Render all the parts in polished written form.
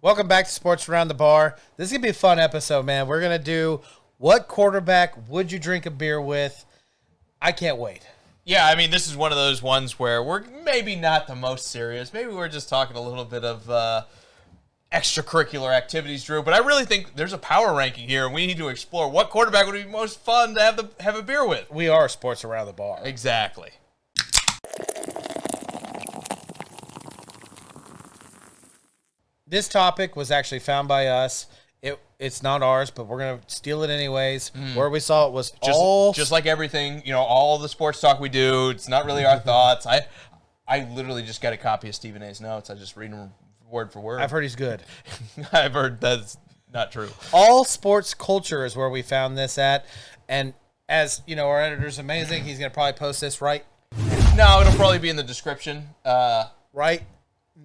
Welcome back to Sports Around the Bar. This is going to be a fun episode, man. We're going to do what quarterback would you drink a beer with? I can't wait. Yeah, I mean, this is one of those ones where we're maybe not the most serious. Maybe we're just talking a little bit of extracurricular activities, Drew. But I really think there's a power ranking here, and we need to explore what quarterback would be most fun to have a beer with. We are Sports Around the Bar. Exactly. This topic was actually found by us. It's not ours, but we're going to steal it anyways. Where we saw it was just like everything, all the sports talk we do. It's not really our thoughts. I literally just got a copy of Stephen A's notes. I just read them word for word. I've heard he's good. I've heard that's not true. All sports culture is where we found this at. And as you know, our editor's amazing. He's going to probably post this right No, it'll probably be in the description. right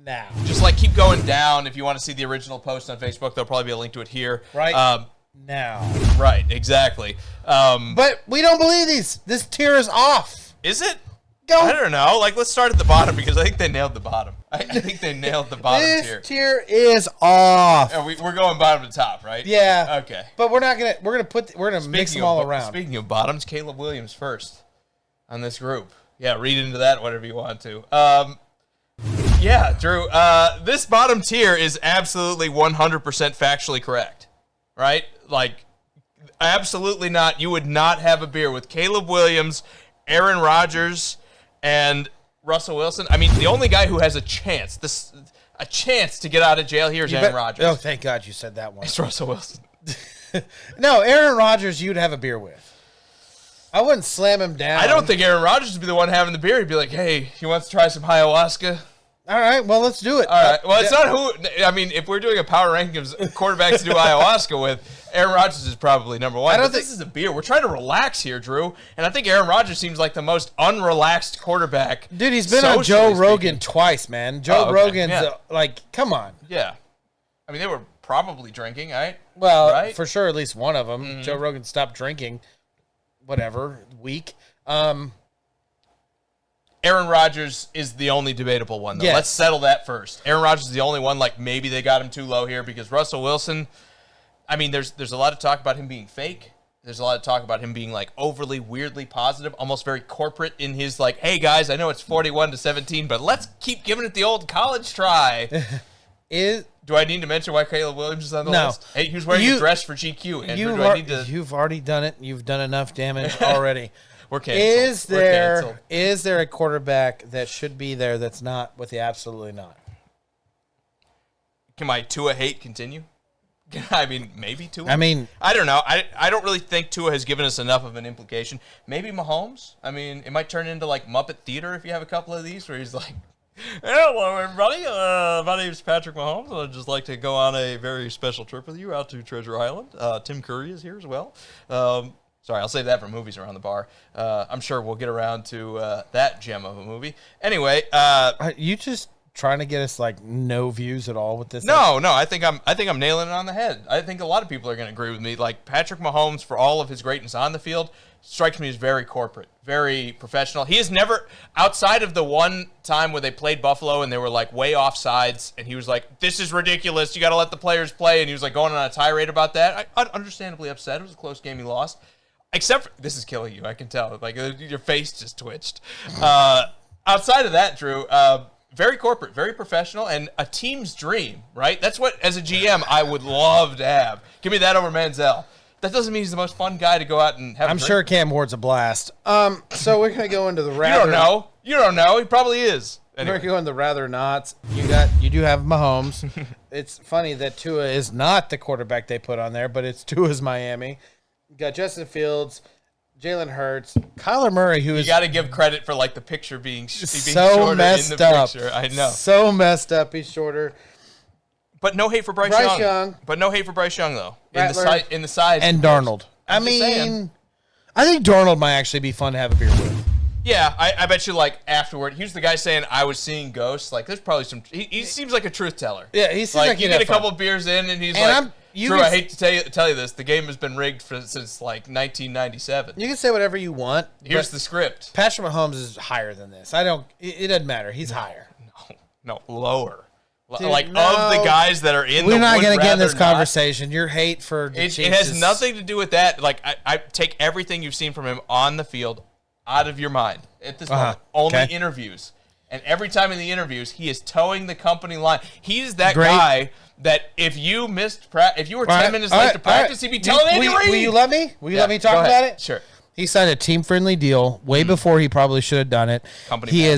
now. Just keep going down. If you want to see the original post on Facebook, there'll probably be a link to it here. Right now. Right, exactly. But we don't believe these. This tier is off. Is it? Go. I don't know. Let's start at the bottom because I think they nailed the bottom. I think they nailed the bottom This tier. tier is off. We're going bottom to top, right? Yeah. Okay. But we're gonna mix them all around. Speaking of bottoms, Caleb Williams first on this group. Yeah, read into that whatever you want to. Yeah, Drew. This bottom tier is absolutely 100% factually correct, right? Absolutely not. You would not have a beer with Caleb Williams, Aaron Rodgers, and Russell Wilson. I mean, the only guy who has a chance to get out of jail here is Aaron Rodgers. Oh, thank God you said that one. It's Russell Wilson. No, Aaron Rodgers you'd have a beer with. I wouldn't slam him down. I don't think Aaron Rodgers would be the one having the beer. He'd be like, hey, he wants to try some ayahuasca. All right, well, let's do it. All right. Well, it's not who. I mean, if we're doing a power ranking of quarterbacks to do ayahuasca with, Aaron Rodgers is probably number one. This is a beer. We're trying to relax here, Drew. And I think Aaron Rodgers seems like the most unrelaxed quarterback. Dude, he's been on Joe Rogan twice, man. Joe Rogan's come on. Yeah. I mean, they were probably drinking, right? Well, right? for sure, at least one of them. Joe Rogan stopped drinking, week. Aaron Rodgers is the only debatable one, though. Yes. Let's settle that first. Aaron Rodgers is the only one, maybe they got him too low here because Russell Wilson, I mean, there's a lot of talk about him being fake. There's a lot of talk about him being, overly, weirdly positive, almost very corporate in his, hey, guys, I know it's 41-17, but let's keep giving it the old college try. Do I need to mention why Caleb Williams is on the list? Hey, he was wearing a dress for GQ. Andrew, You've already done it. You've done enough damage already. We're canceled. Is there a quarterback that should be there that's not with the absolutely not? Can my Tua hate continue? I mean, maybe Tua. I mean, I don't know. I don't really think Tua has given us enough of an implication. Maybe Mahomes. I mean, it might turn into Muppet Theater if you have a couple of these where he's like, hello, everybody. My name is Patrick Mahomes. I'd just like to go on a very special trip with you out to Treasure Island. Tim Curry is here as well. Sorry, I'll save that for movies around the bar. I'm sure we'll get around to that gem of a movie. Anyway, you just trying to get us no views at all with this? No. I think I'm nailing it on the head. I think a lot of people are going to agree with me. Patrick Mahomes, for all of his greatness on the field, strikes me as very corporate, very professional. He has never, outside of the one time where they played Buffalo and they were way off sides, and he was like, "This is ridiculous. You got to let the players play," and he was going on a tirade about that. I understandably upset. It was a close game. He lost. Except for, this is killing you, I can tell. Your face just twitched. Outside of that, Drew, very corporate, very professional, and a team's dream, right? That's what, as a GM, I would love to have. Give me that over Manziel. That doesn't mean he's the most fun guy to go out and have. I'm sure Cam Ward's a blast. So we're gonna go into the rather. You don't know. He probably is. Anyway. We're going the rather nots. You do have Mahomes. It's funny that Tua is not the quarterback they put on there, but it's Tua's Miami. You got Justin Fields, Jalen Hurts, Kyler Murray, who is... You got to give credit for, the picture being so shorter messed in the up. picture. I know. So messed up. He's shorter. But no hate for Bryce Young. But no hate for Bryce Young, though. In the size. And Darnold. I think Darnold might actually be fun to have a beer with. Yeah, I bet you, afterward, here's the guy saying, I was seeing ghosts. There's probably some... He seems like a truth teller. Yeah, he seems like you get a couple of beers in, and he's Drew, I hate to tell you this. The game has been rigged since 1997. You can say whatever you want. Here's the script. Patrick Mahomes is higher than this. It doesn't matter. He's higher. No, lower. Dude, like no. of the guys that are in We're the not would going to get in this rather not. conversation. Your hate for the It Chiefs has is- nothing to do with that. Like I take everything you've seen from him on the field out of your mind at this moment. Only Okay. interviews, and every time in the interviews, he is towing the company line. He's that Great. guy that if you missed if you were 10 minutes late to practice, he'd be telling Andy Reid. Will you let me? Will you let me talk go ahead. about it? Sure. He signed a team-friendly deal way before he probably should have done it. Company he man.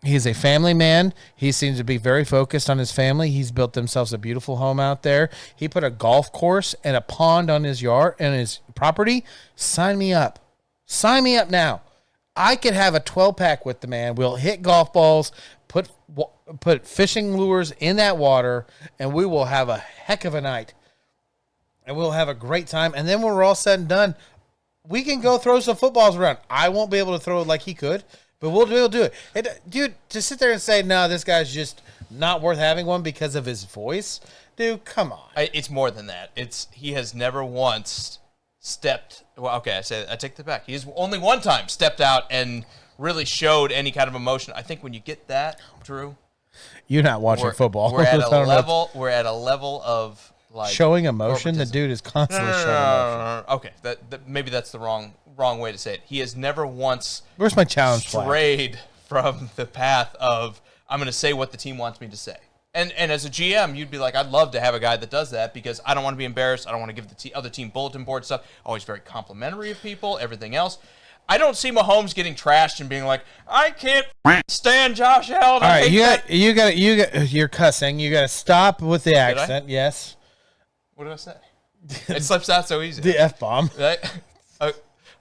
is a family man. He seems to be very focused on his family. He's built themselves a beautiful home out there. He put a golf course and a pond on his yard and his property. Sign me up. Sign me up now. I could have a 12-pack with the man. We'll hit golf balls, put fishing lures in that water, and we will have a heck of a night. And we'll have a great time. And then when we're all said and done, we can go throw some footballs around. I won't be able to throw it like he could, but we'll be able to do it. Dude, to sit there and say, no, this guy's just not worth having one because of his voice, dude, come on. It's more than that. He has never once stepped. Well, okay, I take that back. He has only one time stepped out and really showed any kind of emotion. I think when you get that, Drew, You're not watching football. We're at I a don't know. level. We're at a level of like Showing emotion? The corporatism. dude is constantly No. showing emotion. Okay, that maybe that's the wrong way to say it. He has never once Where's my challenge flag? strayed from the path of I'm going to say what the team wants me to say. And as a GM, you'd be like, I'd love to have a guy that does that because I don't want to be embarrassed. I don't want to give the other team bulletin board stuff. Always very complimentary of people, everything else. I don't see Mahomes getting trashed and being like, I can't stand Josh Allen. All right, you're cussing. You got to stop with the I? accent. Yes. What did I say? It slips out so easy. The F-bomb. Right? Oh,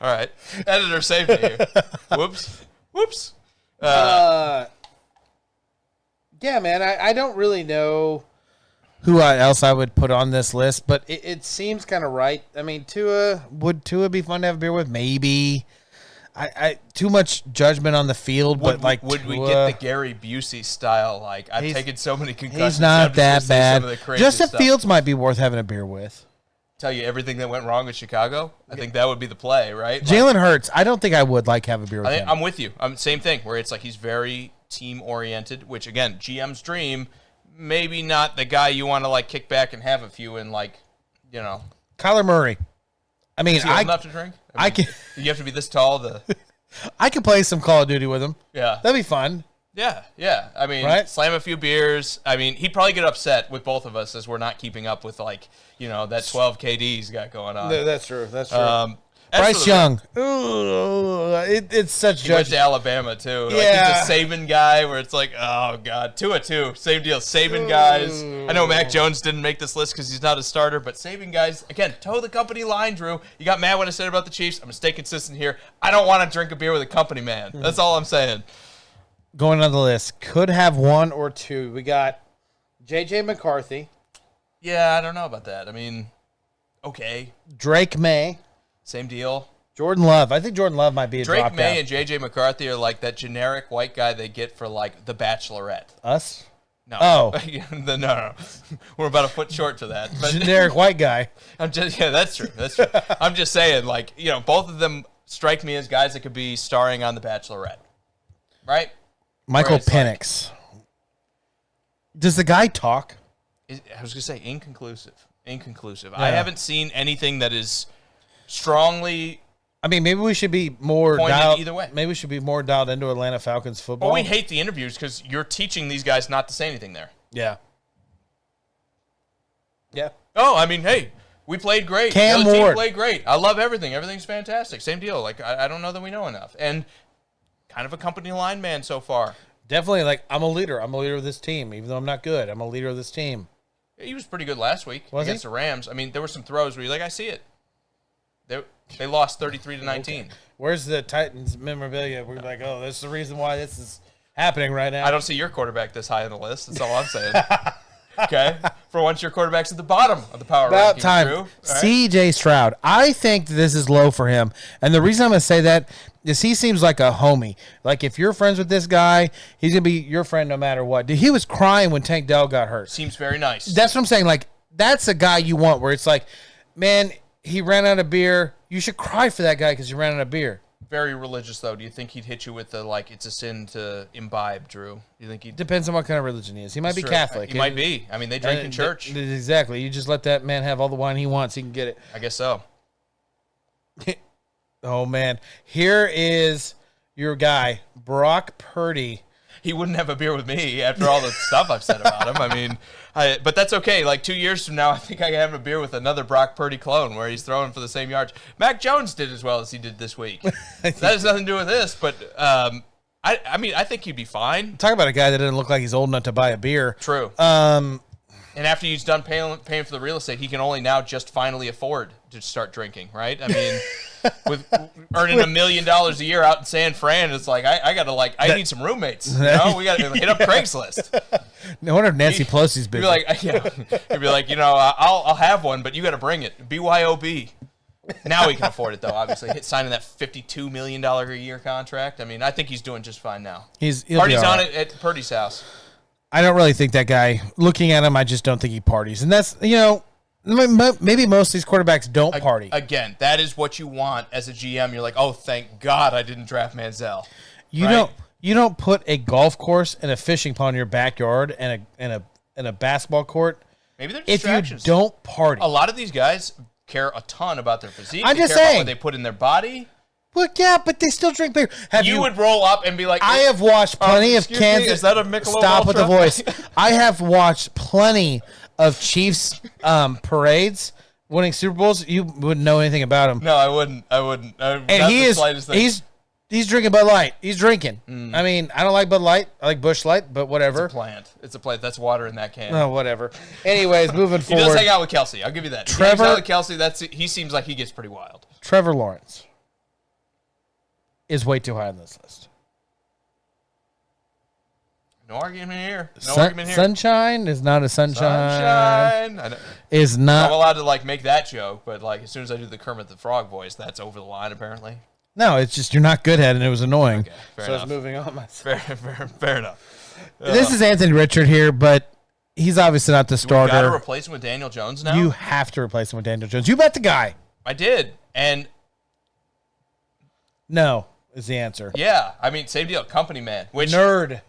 all right. Editor saved me here. Whoops. Yeah, man, I don't really know who else I would put on this list, but it seems kind of right. I mean, would Tua be fun to have a beer with? Maybe. I too much judgment on the field, but like would we Tua, get the Gary Busey style? Like I've taken so many concussions. He's not I'm just that gonna say bad. some of the crazy Justin stuff. Fields might be worth having a beer with. Tell you everything that went wrong with Chicago. I think that would be the play, right? Like, Jalen Hurts, I don't think I would like have a beer with him. I'm with you. Same thing. Where it's like he's very team oriented, which again, GM's dream. Maybe not the guy you want to like kick back and have a few in, like, you know. Kyler Murray. I mean, Is he old enough to drink? I can. You have to be this tall to. I could play some Call of Duty with him. Yeah. That'd be fun. Yeah. I mean, Right? slam a few beers. I mean, he'd probably get upset with both of us as we're not keeping up with, like, you know, that 12 KD he's got going on. That's true. That's true. As Bryce for the- Young. Ooh, it's such He went judge. to Alabama, too. Like, Yeah. he's a Saban guy where it's like, oh, God. 2-2. Same deal. Saban guys. I know Mac Jones didn't make this list because he's not a starter, but Saban guys, again, toe the company line, Drew. You got mad when I said about the Chiefs. I'm going to stay consistent here. I don't want to drink a beer with a company man. That's all I'm saying. Going on the list. Could have one or two. We got J.J. McCarthy, Yeah, I don't know about that. I mean, okay. Drake May, Same deal. Jordan Love. I think Jordan Love might be a Drake drop May down. and J.J. McCarthy are like that generic white guy they get for, like, The Bachelorette. Us? No. Oh. No. We're about a foot short to that. But Generic white guy. that's true. I'm just saying, like, you know, both of them strike me as guys that could be starring on The Bachelorette. Right? Michael Whereas, like- Penix. Does the guy talk? I was going to say inconclusive. I haven't seen anything that is strongly. I mean, maybe we should be more Pointed dialed. either way. Maybe we should be more dialed into Atlanta Falcons football. Well, we hate the interviews because you're teaching these guys not to say anything there. Yeah. Yeah. Oh, I mean, hey, we played great. Cam the other team Ward. played great. I love everything. Everything's fantastic. Same deal. Like, I don't know that we know enough. And kind of a company line man so far. Definitely, like, I'm a leader. I'm a leader of this team. Even though I'm not good, I'm a leader of this team. He was pretty good last week Was against he? the Rams. I mean, there were some throws where you're like, I see it. They lost 33-19. Where's the Titans memorabilia? We're like, oh, this is the reason why this is happening right now. I don't see your quarterback this high on the list. That's all I'm saying. Okay? For once, your quarterback's at the bottom of the power About rankings, time. Drew. All right? C.J. Stroud. I think this is low for him. And the reason I'm going to say that is he seems like a homie. Like, if you're friends with this guy, he's going to be your friend no matter what. Dude, he was crying when Tank Dell got hurt. Seems very nice. That's what I'm saying. Like, that's a guy you want where it's like, man, he ran out of beer. You should cry for that guy because he ran out of beer. very religious, though, do you think he'd hit you with the, like, it's a sin to imbibe, Drew? Do you think he'd... Depends on what kind of religion he is. He might be Catholic. He might be. I mean, they drink in church. Exactly. You just let that man have all the wine he wants. He can get it. I guess so. Oh, man. Here is your guy, Brock Purdy. He wouldn't have a beer with me after all the stuff I've said about him. I mean, but that's okay. Like 2 years from now, I think I can have a beer with another Brock Purdy clone where he's throwing for the same yards. Mac Jones did as well as he did this week. That has nothing to do with this, but I mean, I think he'd be fine. Talk about a guy that doesn't look like he's old enough to buy a beer. True. And after he's done paying for the real estate, he can only now just finally afford to start drinking, right? I mean, with earning $1 million a year out in San Fran, it's like I need some roommates. You know, we got to hit up Craigslist. No wonder if Nancy Pelosi's busy. He'd be like, I'll have one, but you got to bring it. BYOB. Now he can afford it though. Obviously, signing that $52 million a year contract. I mean, I think he's doing just fine now. Party's on it at Purdy's house. I don't really think that guy. Looking at him, I just don't think he parties, and that's maybe most of these quarterbacks don't party. Again, that is what you want as a GM. You're like, oh, thank God I didn't draft Manziel. You don't put a golf course and a fishing pond in your backyard and a basketball court. Maybe they're distractions. If you don't party. A lot of these guys care a ton about their physique. I'm just care saying about what they put in their body. Well, yeah, but they still drink beer. You would roll up and be like, I have watched plenty of Kansas. Is that a Michelob Stop Ultra? with the voice. I have watched plenty of Chiefs parades winning Super Bowls. You wouldn't know anything about him. No, I wouldn't. And he's drinking Bud Light. He's drinking. I mean, I don't like Bud Light. I like Busch Light, but whatever. It's a plant. That's water in that can. Oh, whatever. Anyways, moving He forward. does hang out with Kelsey. I'll give you that. He hangs out with Kelsey. He seems like he gets pretty wild. Trevor Lawrence is way too high on this list. No argument here. Argument here. Sunshine is not a sunshine. Is I'm not. allowed to make that joke, but as soon as I do the Kermit the Frog voice, that's over the line apparently. No, it's just you're not good at it, and it was annoying. Okay, fair enough. It's moving on. Fair enough. This is Anthony Richard here, but he's obviously not the starter. You got to replace him with Daniel Jones now. You have to replace him with Daniel Jones. You bet the guy. I did, and no is the answer. Yeah, I mean same deal. Company man, which nerd.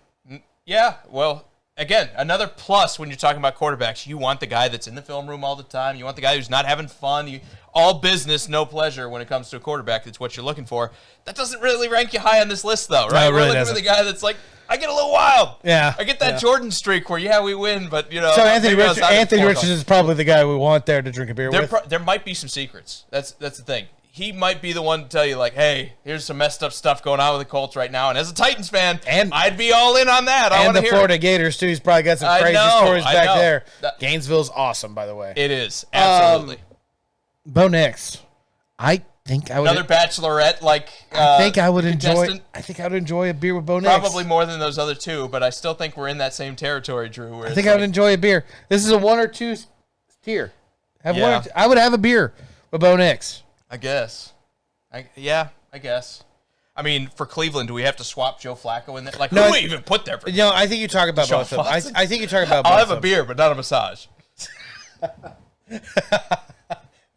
Yeah, well, again, another plus when you're talking about quarterbacks. You want the guy that's in the film room all the time. You want the guy who's not having fun. All business, no pleasure when it comes to a quarterback. That's what you're looking for. That doesn't really rank you high on this list, though, right? No, We're looking for the guy that's like, I get a little wild. Yeah. I get that Jordan streak where, we win, but, So Anthony Richards is probably the guy we want there to drink a beer with. There might be some secrets. That's the thing. He might be the one to tell you, hey, here's some messed up stuff going on with the Colts right now. And as a Titans fan, I'd be all in on that. And the Florida Gators, too. He's probably got some crazy stories back there. Gainesville's awesome, by the way. It is. Absolutely. Bo Nix. I think I would. Another bachelorette, I think I would enjoy. I think I would enjoy a beer with Bo Nix. Probably more than those other two, but I still think we're in that same territory, Drew. I think I would enjoy a beer. This is a 1 or 2 tier. I would have a beer with Bo Nix. I guess. I guess. I mean, for Cleveland, do we have to swap Joe Flacco in there? Who do we even put there? I think you talk about both of them. I think you talk about both I'll have a beer, but not a massage.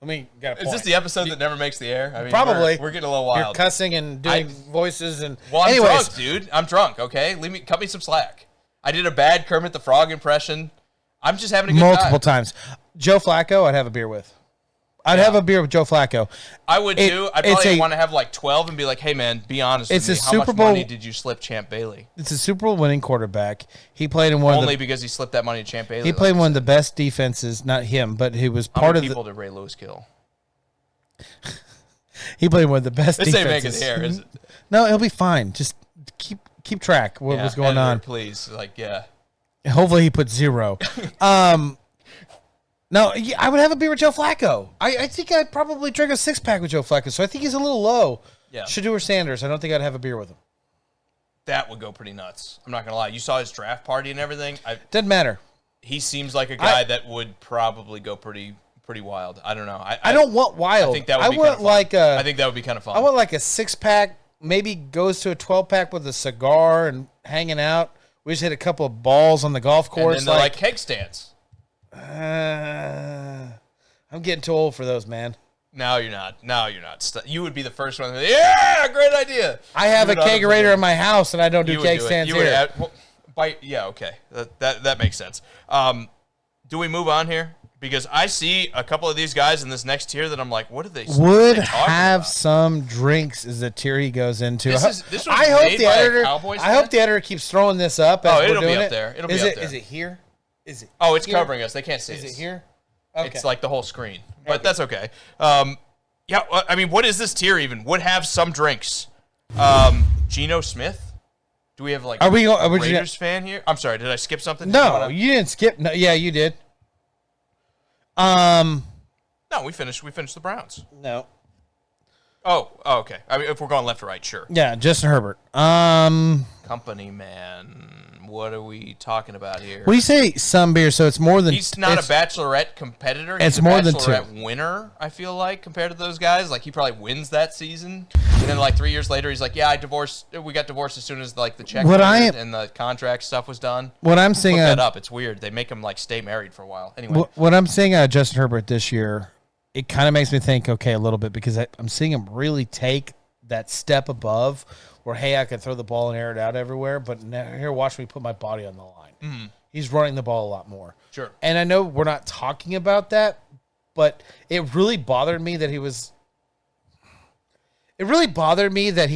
Is this the episode that never makes the air? I mean, probably. We're getting a little wild. You're cussing and doing voices and. Well, I'm drunk, dude. I'm drunk. Okay, cut me some slack. I did a bad Kermit the Frog impression. I'm just having a good time. Multiple times. Joe Flacco, I'd have a beer with. I'd have a beer with Joe Flacco. I would too. I'd probably want to have 12 and be like, hey, man, be honest with me. How much money did you slip Champ Bailey? It's a Super Bowl winning quarterback. He played in one Only because he slipped that money to Champ Bailey. He played one of the best defenses, not him, but he was part of people did Ray Lewis kill? He played one of the best defenses. This ain't making the air, is it? No, he'll be fine. Just keep track of what was going on. Please, Hopefully he put 0. No, I would have a beer with Joe Flacco. I think I'd probably drink a 6-pack with Joe Flacco, so I think he's a little low. Yeah. Shedeur Sanders, I don't think I'd have a beer with him. That would go pretty nuts. I'm not going to lie. You saw his draft party and everything. Doesn't matter. He seems like a guy that would probably go pretty wild. I don't know. I don't want wild. I think that would be kind of fun. I think that would be kind of fun. I want a 6-pack, maybe goes to a 12-pack with a cigar and hanging out. We just hit a couple of balls on the golf course. And then they're keg stands. I'm getting too old for those, man. Now you're not. Now you're not. You would be the first one. Yeah, great idea. I have a kegerator in my house, and I don't do keg stands here. Okay. That makes sense. Do we move on here? Because I see a couple of these guys in this next tier that I'm like, what are they? Would have some drinks is the tier he goes into. I hope the editor keeps throwing this up. As it'll we're doing be up there. It'll be up there. Is it here? Is it? Oh, it's here? covering us. They can't see us. Is it here? Okay. It's like the whole screen, but that's okay. Yeah, I mean, what is this tier even? Would have some drinks. Geno Smith. Do we have like a Raiders fan here? I'm sorry, did I skip something? No, you didn't skip. No, yeah, you did. No, we finished the Browns. No. Oh, okay. I mean, if we're going left to right, sure. Yeah, Justin Herbert. Company man. What are we talking about here? What do you say, some beer? So it's more than he's not a Bachelorette competitor. He's it's more than 2. Bachelorette winner. I feel like compared to those guys, like he probably wins that season, and then like 3 years later, he's like, "Yeah, we got divorced as soon as like the check and the contract stuff was done." What I'm seeing, look that up. It's weird. They make him like stay married for a while. Anyway, what I'm seeing Justin Herbert this year, it kind of makes me think, okay, a little bit because I'm seeing him really take that step above. Where, hey, I can throw the ball and air it out everywhere, but now, here, watch me put my body on the line. Mm-hmm. He's running the ball a lot more. Sure. And I know we're not talking about that, but it really bothered me that he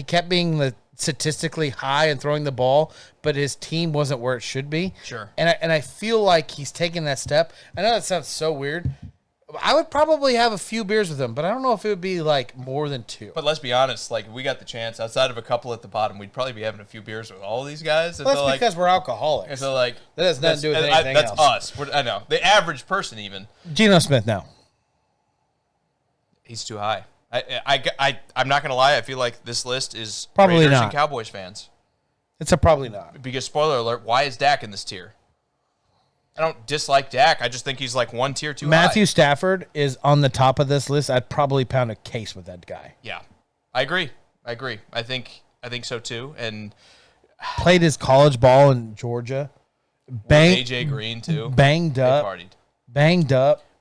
kept being the statistically high and throwing the ball, but his team wasn't where it should be. Sure. And I feel like he's taking that step. I know that sounds so weird. I would probably have a few beers with him, but I don't know if it would be like more than 2. But let's be honest, like we got the chance outside of a couple at the bottom, we'd probably be having a few beers with all of these guys. Well, that's because we're alcoholics. And so like that has nothing to do with anything else. That's us. I know the average person even. Geno Smith now. He's too high. I'm not gonna lie. I feel like this list is probably Raiders not and Cowboys fans. It's a probably not. Because spoiler alert, why is Dak in this tier? I don't dislike Dak. I just think he's like one tier too high. Matthew Stafford is on the top of this list. I'd probably pound a case with that guy. Yeah, I agree. I think so too. And played his college ball in Georgia. AJ Green too. Banged up.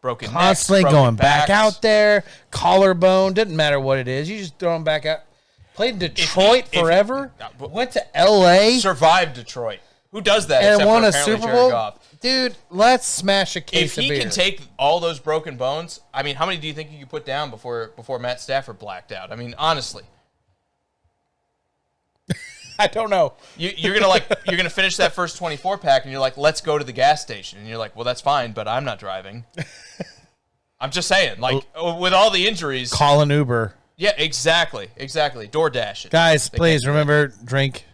Broken constantly necks, going backs. back out there. Collarbone. Doesn't matter what it is. You just throw him back out. Played in Detroit forever. Went to L.A. Survived Detroit. Who does that? And won a Super Bowl. Dude, let's smash a case of beer. If he can take all those broken bones, I mean, how many do you think you could put down before Matt Stafford blacked out? I mean, honestly. I don't know. You're gonna finish that first 24 pack, and you're like, let's go to the gas station, and you're like, well, that's fine, but I'm not driving. I'm just saying, like with all the injuries, call an Uber. Yeah, exactly. DoorDash it, guys. Please remember, drink,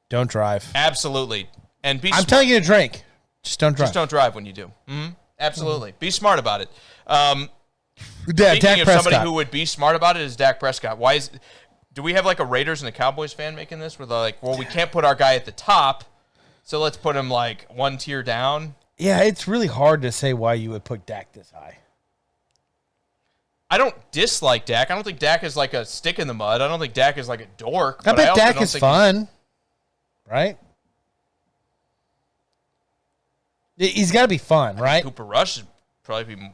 don't drive. Absolutely, and be. I'm telling you to drink. Just don't drive. Just don't drive when you do. Mm-hmm. Absolutely, be smart about it. Speaking Dak of Prescott. somebody who would be smart about it is Dak Prescott. Why is? Do we have like a Raiders and a Cowboys fan making this? Where they're like, well, we can't put our guy at the top, so let's put him like one tier down. Yeah, it's really hard to say why you would put Dak this high. I don't dislike Dak. I don't think Dak is like a stick in the mud. I don't think Dak is like a dork. I bet Dak is fun, right? He's got to be fun, right? Cooper Rush would probably be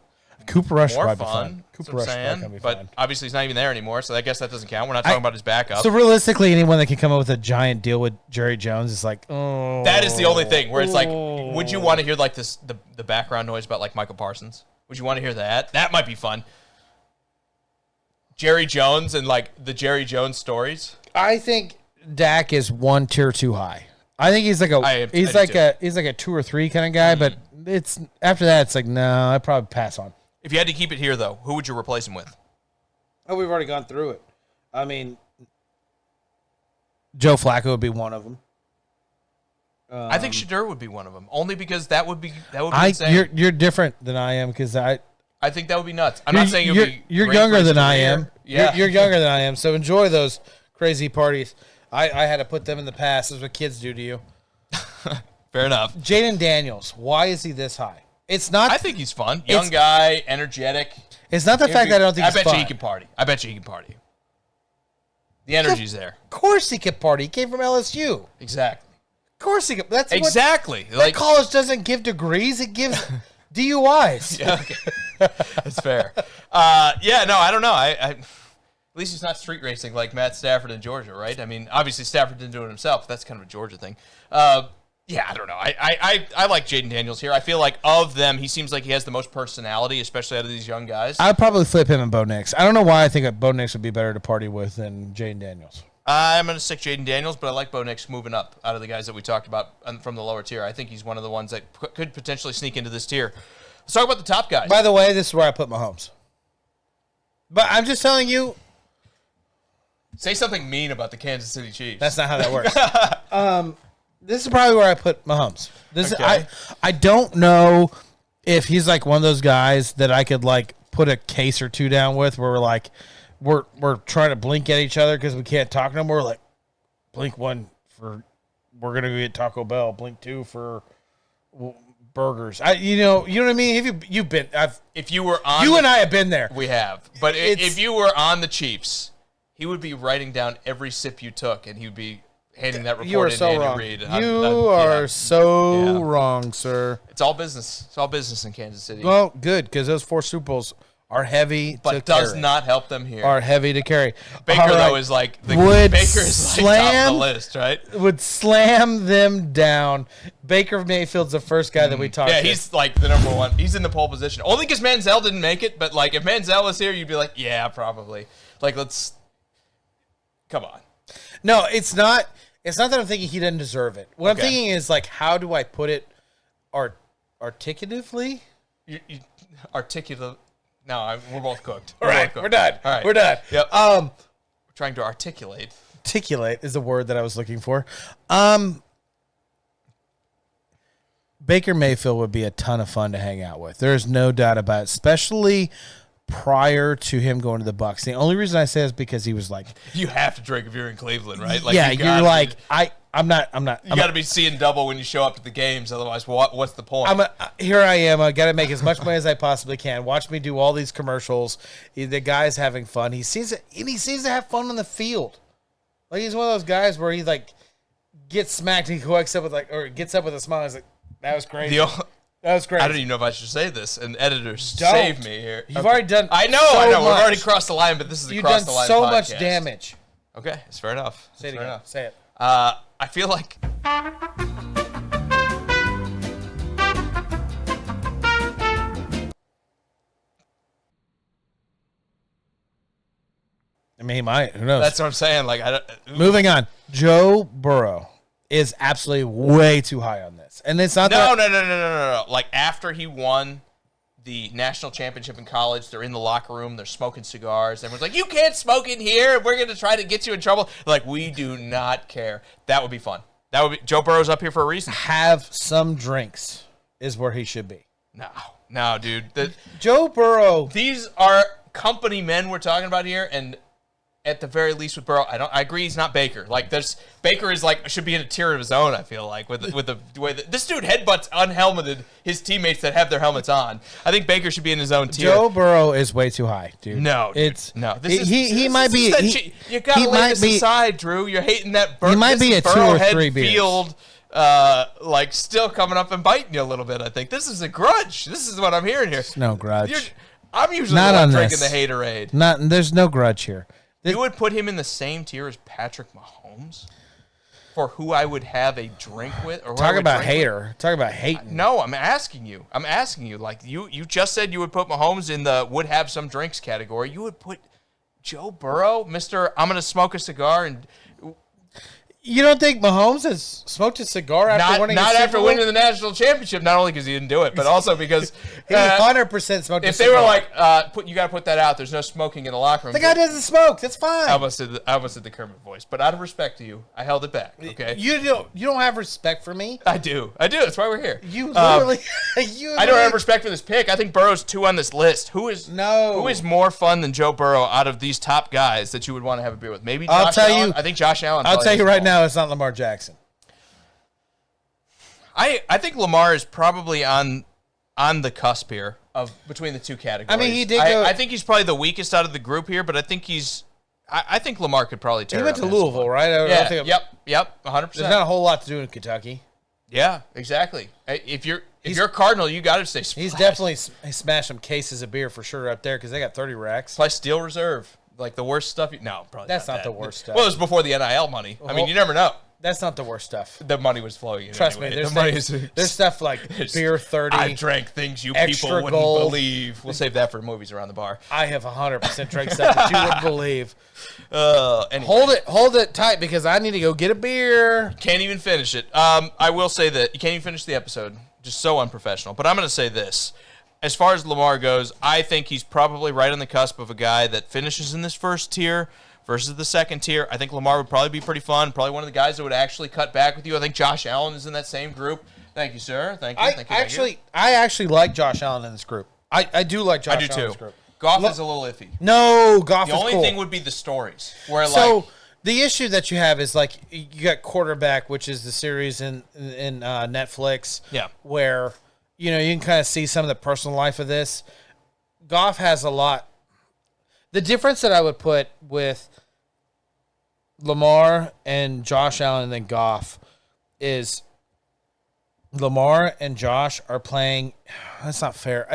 Cooper Rush more would fun. Cooper Rush would be but fun. obviously he's not even there anymore, so I guess that doesn't count. We're not talking about his backup. So realistically, anyone that can come up with a giant deal with Jerry Jones is like, oh. That is the only thing where it's like, would you want to hear like this the background noise about like Michael Parsons? Would you want to hear that? That might be fun. Jerry Jones and like the Jerry Jones stories. I think Dak is one tier too high. I think he's like a 2 or 3 kind of guy, but it's after that it's like no, I'd probably pass on. If you had to keep it here though, who would you replace him with? Oh, we've already gone through it. I mean, Joe Flacco would be one of them. I think Shedeur would be one of them, only because that would be insane. You're different than I am because I think that would be nuts. I'm not saying you're younger than I am. Yeah. You're younger than I am, so enjoy those crazy parties. I had to put them in the past. That's what kids do to you. Fair enough. Jaden Daniels, why is he this high? It's not. I think he's fun. Young guy, energetic. It's not the fact that I don't think he's fun. I bet you he can party. The energy's there. Of course he can party. He came from LSU. Exactly. Of course he can. That's exactly. That college doesn't give degrees. It gives DUIs. Yeah, okay. That's fair. Yeah, no, I don't know. At least he's not street racing like Matt Stafford in Georgia, right? I mean, obviously Stafford didn't do it himself. But that's kind of a Georgia thing. Yeah, I don't know. I like Jaden Daniels here. I feel like of them, he seems like he has the most personality, especially out of these young guys. I'd probably flip him and Bo Nix. I don't know why I think that Bo Nix would be better to party with than Jaden Daniels. I'm going to stick Jaden Daniels, but I like Bo Nix moving up out of the guys that we talked about from the lower tier. I think he's one of the ones that could potentially sneak into this tier. Let's talk about the top guys. By the way, this is where I put Mahomes. But I'm just telling you. Say something mean about the Kansas City Chiefs. That's not how that works. This is probably where I put Mahomes. Okay. I don't know if he's like one of those guys that I could like put a case or two down with where we're trying to blink at each other because we can't talk no more. Like blink one for we're gonna go get Taco Bell. Blink two for burgers. You know what I mean. You've been. If you were on, and I have been there. We have. But if you were on the Chiefs, he would be writing down every sip you took, and he would be handing that report you are in so to Andy wrong. Reid. You are so wrong, sir. It's all business. It's all business in Kansas City. Well, good because those 4 Super Bowls are heavy, but to does carry. not help them here. Are heavy to carry. Baker All right. though is like Would Baker is like top of the list, right? Would slam them down. Baker Mayfield's the first guy that we talked to. Yeah, he's like the number one. He's in the pole position. Only because Manziel didn't make it, but like if Manziel was here, you'd be like, yeah, probably. Like come on. No, it's not. It's not that I'm thinking he doesn't deserve it. What I'm Okay. thinking is like, how do I put it articulatively? You articulate. No, we're both cooked. All right, we're done. All right. We're done. Yep. We're trying to articulate. Articulate is the word that I was looking for. Baker Mayfield would be a ton of fun to hang out with. There's no doubt about it, especially prior to him going to the Bucs. The only reason I say is because he was like, You have to drink if you're in Cleveland, right? Like, yeah, you you're like, I'm not. You got to be seeing double when you show up at the games. Otherwise, what's the point? Here I am. I got to make as much money as I possibly can. Watch me do all these commercials. The guy's having fun. He seems to have fun on the field. Like he's one of those guys where he like gets smacked and he wakes up with gets up with a smile. He's like, that was crazy. That was great. I don't even know if I should say this. And editors, Don't. save me here. You've already done. I know. so We've much. already crossed the line, but this is a You've cross done the line so podcast. much damage. Okay, it's fair enough. Say it Fair again. enough. Say it. I feel like I mean, he might. Who knows? that's what I'm saying. Like, I don't. Moving on. Joe Burrow is absolutely way too high on this, and it's not. No. Like after he won the national championship in college, they're in the locker room, they're smoking cigars. Everyone's like, "You can't smoke in here. We're going to try to get you in trouble." Like, we do not care. That would be fun. That would be Joe Burrow's up here for a reason. Have some drinks is where he should be. No, dude. Joe Burrow. These are company men we're talking about here, and at the very least with Burrow, I agree he's not Baker. Like Baker is like should be in a tier of his own. I feel like with the way that this dude headbutts unhelmeted his teammates that have their helmets on. I think Baker should be in his own tier. Joe Burrow is way too high, dude. No, dude. It's no. He might be. You gotta lay this aside, Drew. You're hating that. He might be a 2 or 3 beers. Field, like still coming up and biting you a little bit. I think this is a grudge. This is what I'm hearing here. No grudge. I'm usually Not the one on drinking this. the haterade. There's no grudge here. You would put him in the same tier as Patrick Mahomes for who I would have a drink with? Or Talk about hater. Talk about hating. No, I'm asking you. Like, you just said you would put Mahomes in the would have some drinks category. You would put Joe Burrow, Mr. I'm going to smoke a cigar and... You don't think Mahomes has smoked a cigar after winning? Not a Super after Bowl? winning the national championship. Not only because he didn't do it, but also because He 100% smoked a if cigar. they were like, you got to put that out. There's no smoking in the locker room. The guy doesn't smoke. That's fine. I almost did the Kermit voice, but out of respect to you, I held it back. Okay, You don't have respect for me. I do. That's why we're here. You literally. I don't have respect for this pick. I think Burrow's 2 on this list. Who is more fun than Joe Burrow out of these top guys that you would want to have a beer with? Maybe Josh Allen. I think Josh Allen. I'll tell you right now, it's not Lamar Jackson. I think Lamar is probably on the cusp here of between the two categories. I mean, he did I think he's probably the weakest out of the group here, but I think I think Lamar could probably tear. He went up to this Louisville, one. right? Yep, 100%. There's not a whole lot to do in Kentucky. Yeah, exactly. If you're If you're a Cardinal, you got to stay Splash. He's definitely smashed some cases of beer for sure up there because they got 30 racks. Probably Steel Reserve. Like the worst stuff. No, probably That's not that. the worst stuff. Well, it was before the NIL money. I mean, you never know. That's not the worst stuff. The money was flowing in. Trust anyway. me, there's stuff like beer 30. I drank things you extra people wouldn't gold. believe. We'll save that for movies around the bar. I have 100% drank stuff that you wouldn't believe. Anyway. Hold it tight because I need to go get a beer. Can't even finish it. I will say that you can't even finish the episode. Just so unprofessional. But I'm going to say this. As far as Lamar goes, I think he's probably right on the cusp of a guy that finishes in this first tier versus the second tier. I think Lamar would probably be pretty fun. Probably one of the guys that would actually cut back with you. I think Josh Allen is in that same group. Thank you, sir. Thank you. I actually like Josh Allen in this group. I do like Josh I do Allen in too. this group. Goff is a little iffy. No, Goff The is only cool. thing would be the stories. Where So the issue that you have is like you got Quarterback, which is the series in Netflix. Yeah. Where you can kind of see some of the personal life of this. Goff has a lot. The difference that I would put with Lamar and Josh Allen and then Goff is Lamar and Josh are playing. That's not fair.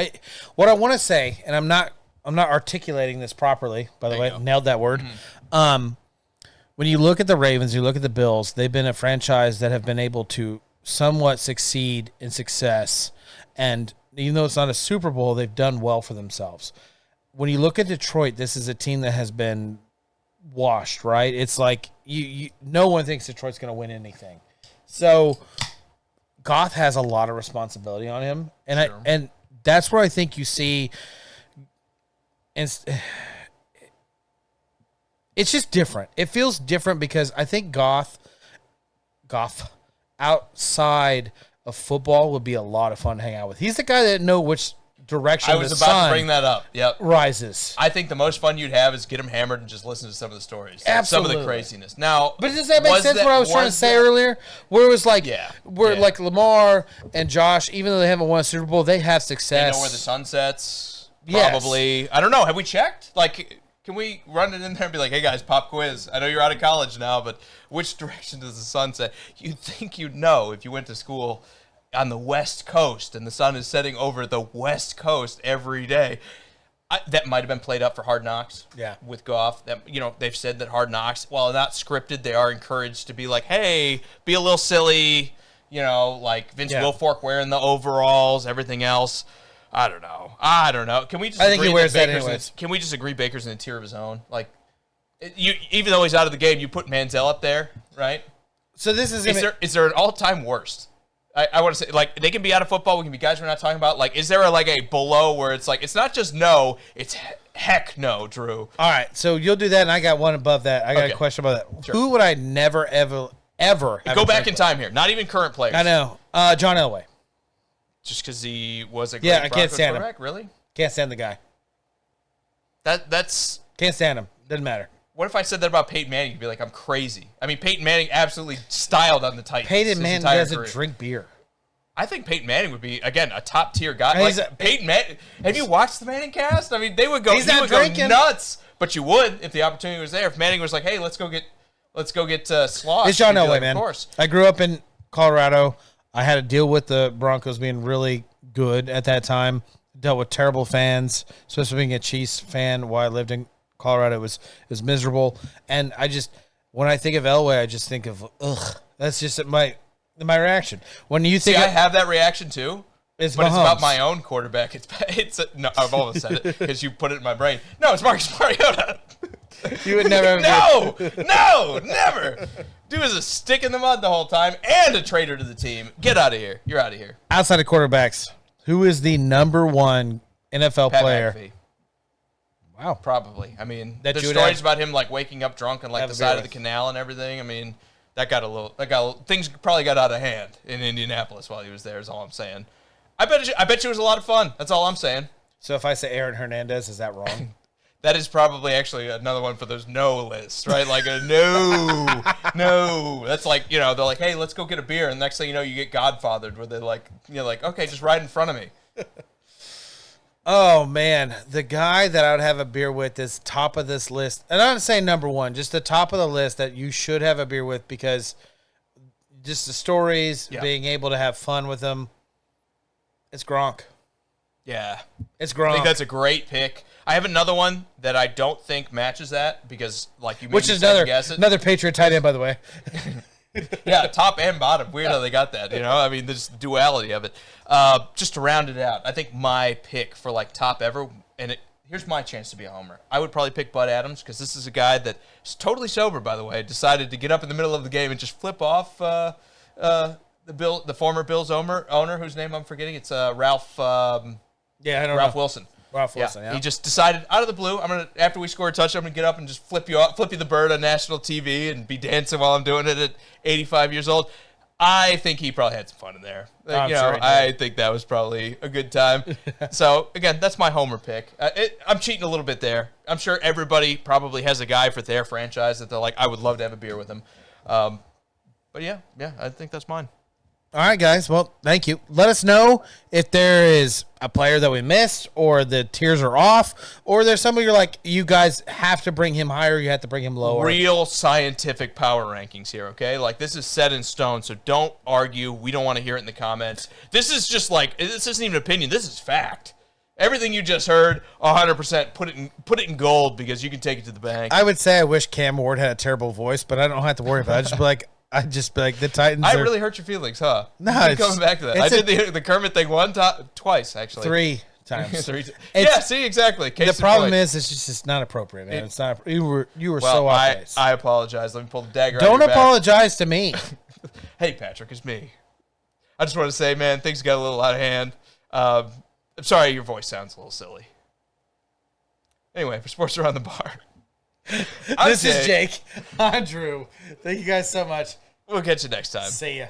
What I want to say, and I'm not articulating this properly. By the way, nailed that word. Mm-hmm. When you look at the Ravens, you look at the Bills. They've been a franchise that have been able to somewhat succeed in success, and even though it's not a Super Bowl, they've done well for themselves. When you look at Detroit, this is a team that has been washed, right? It's like no one thinks Detroit's going to win anything. So Goff has a lot of responsibility on him, and Sure. and that's where I think you see. It's just different. It feels different because I think Goff outside of football would be a lot of fun to hang out with. He's the guy that know which direction I was the about sun to bring that up. Yep. rises. I think the most fun you'd have is get him hammered and just listen to some of the stories. Like some of Absolutely. the craziness. Now, But does that make sense what I was trying to say earlier? Where it was like, like Lamar and Josh, even though they haven't won a Super Bowl, they have They success. know where the sun sets. Yes. Probably. I don't know. Have we checked? Like, can we run it in there and be like, hey, guys, pop quiz. I know you're out of college now, but which direction does the sun set? You'd think you'd know if you went to school on the West Coast and the sun is setting over the West Coast every day. That might have been played up for Hard Knocks. Yeah. With Goff. That, they've said that Hard Knocks, while not scripted, they are encouraged to be like, hey, be a little silly. Like Vince Wilfork wearing the overalls, everything else. I don't know. Can we just? I think agree he wears that Baker's anyways. Can we just agree Baker's in a tier of his own? Like, even though he's out of the game, you put Manziel up there, right? So this is Is there an all-time worst? I want to say, like, they can be out of football. We can be guys we're not talking about. Like, is there a below where it's like, it's not just no, it's heck no, Drew. All right, so you'll do that, and I got one above that. I got a question about that. Sure. Who would I never, ever have Go a back drink in time here. Not even current players. with? I know. John Elway. Just because he was a great Yeah, I can't Broncos stand him. quarterback? Really? Can't stand the guy. That's... Can't stand him. Doesn't matter. What if I said that about Peyton Manning? You'd be like, I'm crazy. I mean, Peyton Manning absolutely styled on the Titans. Peyton Manning entire doesn't career. drink beer. I think Peyton Manning would be, again, a top-tier guy. He's Like, Peyton Manning... Have you watched the Manning cast? I mean, they would go, He's not go drinking. nuts. But you would if the opportunity was there. If Manning was like, hey, let's go get Slosh. It's John you'd be Elway, like, man. Of course. I grew up in Colorado. I had to deal with the Broncos being really good at that time. Dealt with terrible fans, especially being a Chiefs fan while I lived in Colorado. It was miserable. And when I think of Elway, I just think of, ugh. That's just my reaction. When you think I have that reaction too. It's but Mahomes. it's about my own quarterback. No, I've almost said it because you put it in my brain. No, it's Marcus Mariota. You would never have No, never. Dude is a stick in the mud the whole time and a traitor to the team. Get out of here. You're out of here. Outside of quarterbacks, who is the number one NFL Pat player? McAfee. Wow. Probably. I mean, That there's you would stories have- about him like waking up drunk on like have the a side beer of the with. canal and everything. I mean, things probably got out of hand in Indianapolis while he was there. Is all I'm saying. I bet you it was a lot of fun. That's all I'm saying. So if I say Aaron Hernandez, is that wrong? That is probably actually another one for those no lists, right? Like a no. That's like, they're like, hey, let's go get a beer. And next thing you know, you get Godfathered where they're like, okay, just right in front of me. Oh, man. The guy that I would have a beer with is top of this list. And I'm not saying number one, just the top of the list that you should have a beer with because just the stories, being able to have fun with them. It's Gronk. Yeah. It's I Gronk. think that's a great pick. I have another one that I don't think matches that because, like you made Which me is second guess it. another Patriot tight end, by the way. Yeah, top and bottom. Weird how they got that. You know, I mean, there's duality of it. Just to round it out, I think my pick for like top ever, and here's my chance to be a homer. I would probably pick Bud Adams because this is a guy that's totally sober, by the way, decided to get up in the middle of the game and just flip off the former Bills owner whose name I'm forgetting. It's Ralph. Yeah, I don't Ralph know. Wilson. Ralph Wilson, yeah. He just decided out of the blue, after we score a touchdown, I'm gonna get up and just flip you the bird on national TV and be dancing while I'm doing it at 85 years old. I think he probably had some fun in there. I'm sure he did. I think that was probably a good time. So again, that's my homer pick. I'm cheating a little bit there. I'm sure everybody probably has a guy for their franchise that they're like, I would love to have a beer with him. But yeah, I think that's mine. All right, guys. Well, thank you. Let us know if there is a player that we missed or the tiers are off or there's somebody you're like, you guys have to bring him higher, you have to bring him lower. Real scientific power rankings here, okay? Like, this is set in stone, so don't argue. We don't want to hear it in the comments. This is just like, this isn't even opinion. This is fact. Everything you just heard, 100%, put it in gold because you can take it to the bank. I would say I wish Cam Ward had a terrible voice, but I don't have to worry about it. I'd just be like, the Titans I are really hurt your feelings, huh? No, Keep it's- coming back to that. I did the Kermit thing twice, actually. 3 times. Yeah, see, exactly. Case The in problem point. is, it's just not appropriate, man. It's not. You were Well, so off base. I apologize. Let me pull the dagger out Don't of your back. apologize to me. Hey, Patrick, it's me. I just want to say, man, things got a little out of hand. I'm sorry your voice sounds a little silly. Anyway, for Sports Around the Bar. This is Jake. I'm Drew. Thank you guys so much. We'll catch you next time. See ya.